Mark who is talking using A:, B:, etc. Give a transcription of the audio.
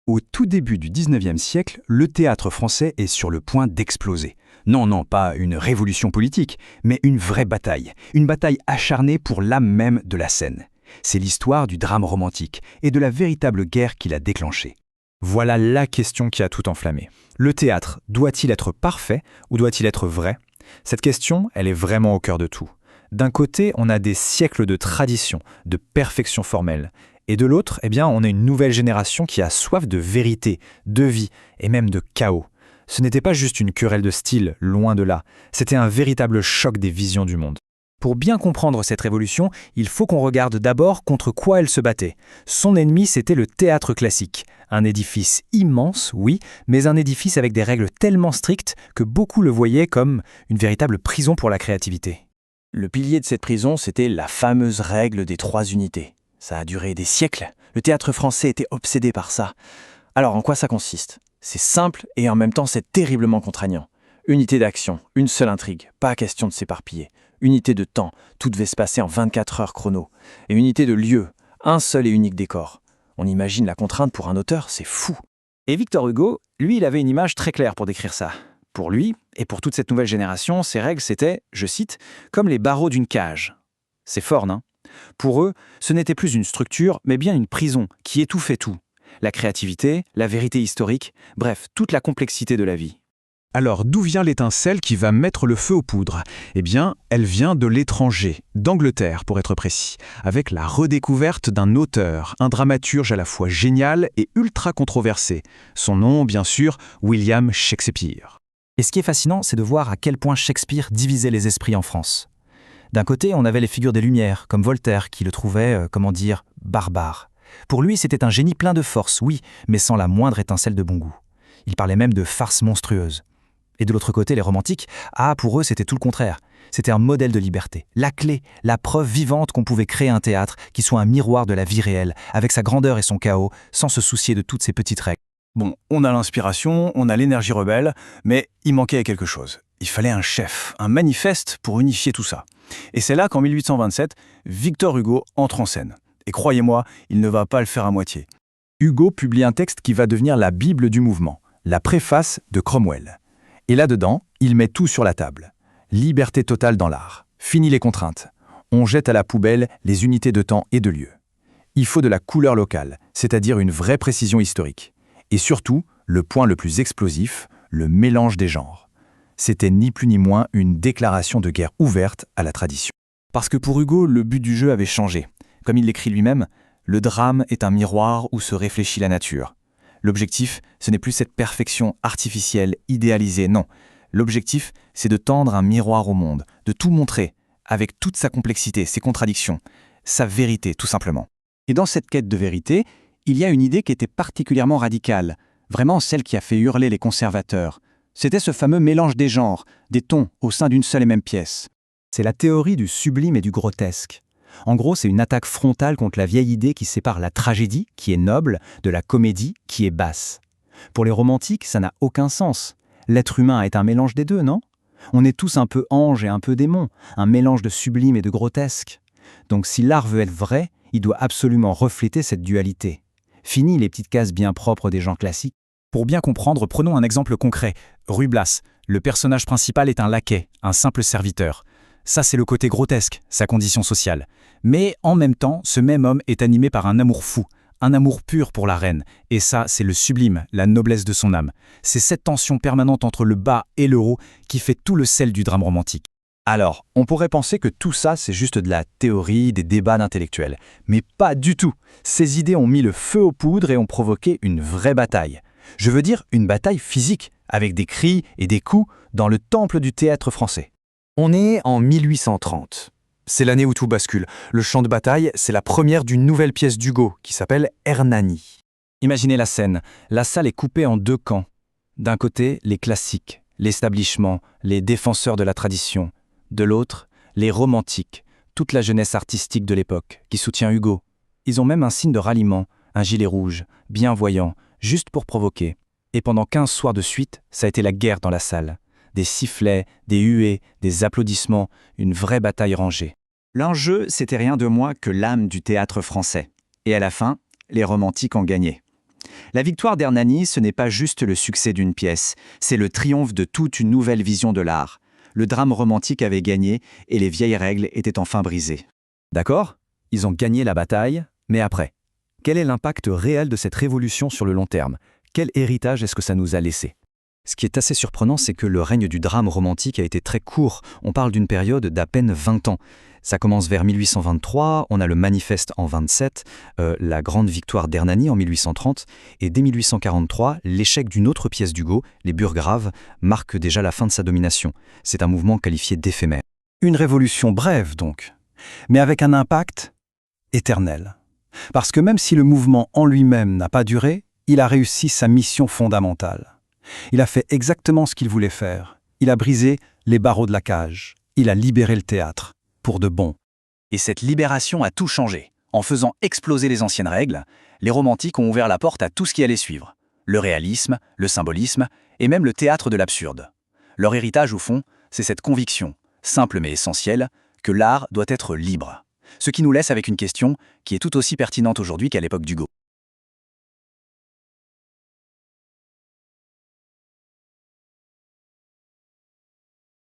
A: Au tout début du XIXe siècle, le théâtre français est sur le point d'exploser. Non, non, pas une révolution politique, mais une vraie bataille. Une bataille acharnée pour l'âme même de la scène. C'est l'histoire du drame romantique et de la véritable guerre qui l'a déclenché.
B: Voilà la question qui a tout enflammé. Le théâtre, doit-il être parfait ou doit-il être vrai? Cette question, elle est vraiment au cœur de tout. D'un côté, on a des siècles de tradition, de perfection formelle. Et de l'autre, on a une nouvelle génération qui a soif de vérité, de vie et même de chaos. Ce n'était pas juste une querelle de style, loin de là. C'était un véritable choc des visions du monde.
C: Pour bien comprendre cette révolution, il faut qu'on regarde d'abord contre quoi elle se battait. Son ennemi, c'était le théâtre classique. Un édifice immense, oui, mais un édifice avec des règles tellement strictes que beaucoup le voyaient comme une véritable prison pour la créativité.
D: Le pilier de cette prison, c'était la fameuse règle des 3 unités. Ça a duré des siècles. Le théâtre français était obsédé par ça. Alors, en quoi ça consiste? C'est simple et en même temps, c'est terriblement contraignant. Unité d'action, une seule intrigue, pas question de s'éparpiller. Unité de temps, tout devait se passer en 24 heures chrono. Et unité de lieu, un seul et unique décor. On imagine la contrainte pour un auteur, c'est fou.
C: Et Victor Hugo, lui, il avait une image très claire pour décrire ça. Pour lui, et pour toute cette nouvelle génération, ces règles, c'était, je cite, « comme les barreaux d'une cage ». C'est fort, non? Pour eux, ce n'était plus une structure, mais bien une prison qui étouffait tout. La créativité, la vérité historique, bref, toute la complexité de la vie.
B: Alors, d'où vient l'étincelle qui va mettre le feu aux poudres? Elle vient de l'étranger, d'Angleterre pour être précis, avec la redécouverte d'un auteur, un dramaturge à la fois génial et ultra controversé. Son nom, bien sûr, William Shakespeare.
C: Et ce qui est fascinant, c'est de voir à quel point Shakespeare divisait les esprits en France. D'un côté, on avait les figures des Lumières, comme Voltaire, qui le trouvait, barbare. Pour lui, c'était un génie plein de force, oui, mais sans la moindre étincelle de bon goût. Il parlait même de farce monstrueuse. Et de l'autre côté, les romantiques, pour eux, c'était tout le contraire. C'était un modèle de liberté, la clé, la preuve vivante qu'on pouvait créer un théâtre qui soit un miroir de la vie réelle, avec sa grandeur et son chaos, sans se soucier de toutes ces petites règles.
A: Bon, on a l'inspiration, on a l'énergie rebelle, mais il manquait quelque chose. Il fallait un chef, un manifeste pour unifier tout ça. Et c'est là qu'en 1827, Victor Hugo entre en scène. Et croyez-moi, il ne va pas le faire à moitié. Hugo publie un texte qui va devenir la Bible du mouvement, la préface de Cromwell. Et là-dedans, il met tout sur la table. Liberté totale dans l'art. Fini les contraintes. On jette à la poubelle les unités de temps et de lieu. Il faut de la couleur locale, c'est-à-dire une vraie précision historique. Et surtout, le point le plus explosif, le mélange des genres. C'était ni plus ni moins une déclaration de guerre ouverte à la tradition.
C: Parce que pour Hugo, le but du jeu avait changé. Comme il l'écrit lui-même, le drame est un miroir où se réfléchit la nature. L'objectif, ce n'est plus cette perfection artificielle, idéalisée, non. L'objectif, c'est de tendre un miroir au monde, de tout montrer, avec toute sa complexité, ses contradictions, sa vérité, tout simplement.
D: Et dans cette quête de vérité, il y a une idée qui était particulièrement radicale, vraiment celle qui a fait hurler les conservateurs. C'était ce fameux mélange des genres, des tons au sein d'une seule et même pièce.
C: C'est la théorie du sublime et du grotesque. En gros, c'est une attaque frontale contre la vieille idée qui sépare la tragédie, qui est noble, de la comédie, qui est basse. Pour les romantiques, ça n'a aucun sens. L'être humain est un mélange des deux, non? On est tous un peu ange et un peu démon, un mélange de sublime et de grotesque. Donc si l'art veut être vrai, il doit absolument refléter cette dualité. Fini les petites cases bien propres des gens classiques.
B: Pour bien comprendre, prenons un exemple concret. Ruy Blas, le personnage principal est un laquais, un simple serviteur. Ça, c'est le côté grotesque, sa condition sociale. Mais en même temps, ce même homme est animé par un amour fou, un amour pur pour la reine. Et ça, c'est le sublime, la noblesse de son âme. C'est cette tension permanente entre le bas et le haut qui fait tout le sel du drame romantique.
A: Alors, on pourrait penser que tout ça, c'est juste de la théorie, des débats d'intellectuels. Mais pas du tout. Ces idées ont mis le feu aux poudres et ont provoqué une vraie bataille. Je veux dire une bataille physique, avec des cris et des coups dans le temple du théâtre français. On est en 1830. C'est l'année où tout bascule. Le champ de bataille, c'est la première d'une nouvelle pièce d'Hugo qui s'appelle Hernani. Imaginez la scène. La salle est coupée en 2 camps. D'un côté, les classiques, l'establishment, les défenseurs de la tradition. De l'autre, les romantiques, toute la jeunesse artistique de l'époque, qui soutient Hugo. Ils ont même un signe de ralliement, un gilet rouge, bien voyant, juste pour provoquer. Et pendant 15 soirs de suite, ça a été la guerre dans la salle. Des sifflets, des huées, des applaudissements, une vraie bataille rangée.
D: L'enjeu, c'était rien de moins que l'âme du théâtre français. Et à la fin, les romantiques ont gagné. La victoire d'Hernani, ce n'est pas juste le succès d'une pièce, c'est le triomphe de toute une nouvelle vision de l'art. Le drame romantique avait gagné et les vieilles règles étaient enfin brisées.
B: D'accord? Ils ont gagné la bataille, mais après? Quel est l'impact réel de cette révolution sur le long terme? Quel héritage est-ce que ça nous a laissé?
C: Ce qui est assez surprenant, c'est que le règne du drame romantique a été très court. On parle d'une période d'à peine 20 ans. Ça commence vers 1823, on a le Manifeste en 27, la grande victoire d'Hernani en 1830, et dès 1843, l'échec d'une autre pièce d'Hugo, les Burgraves, marque déjà la fin de sa domination. C'est un mouvement qualifié d'éphémère.
A: Une révolution brève, donc, mais avec un impact éternel. Parce que même si le mouvement en lui-même n'a pas duré, il a réussi sa mission fondamentale. Il a fait exactement ce qu'il voulait faire. Il a brisé les barreaux de la cage. Il a libéré le théâtre, pour de bon.
C: Et cette libération a tout changé. En faisant exploser les anciennes règles, les romantiques ont ouvert la porte à tout ce qui allait suivre. Le réalisme, le symbolisme et même le théâtre de l'absurde. Leur héritage, au fond, c'est cette conviction, simple mais essentielle, que l'art doit être libre. Ce qui nous laisse avec une question qui est tout aussi pertinente aujourd'hui qu'à l'époque d'Hugo.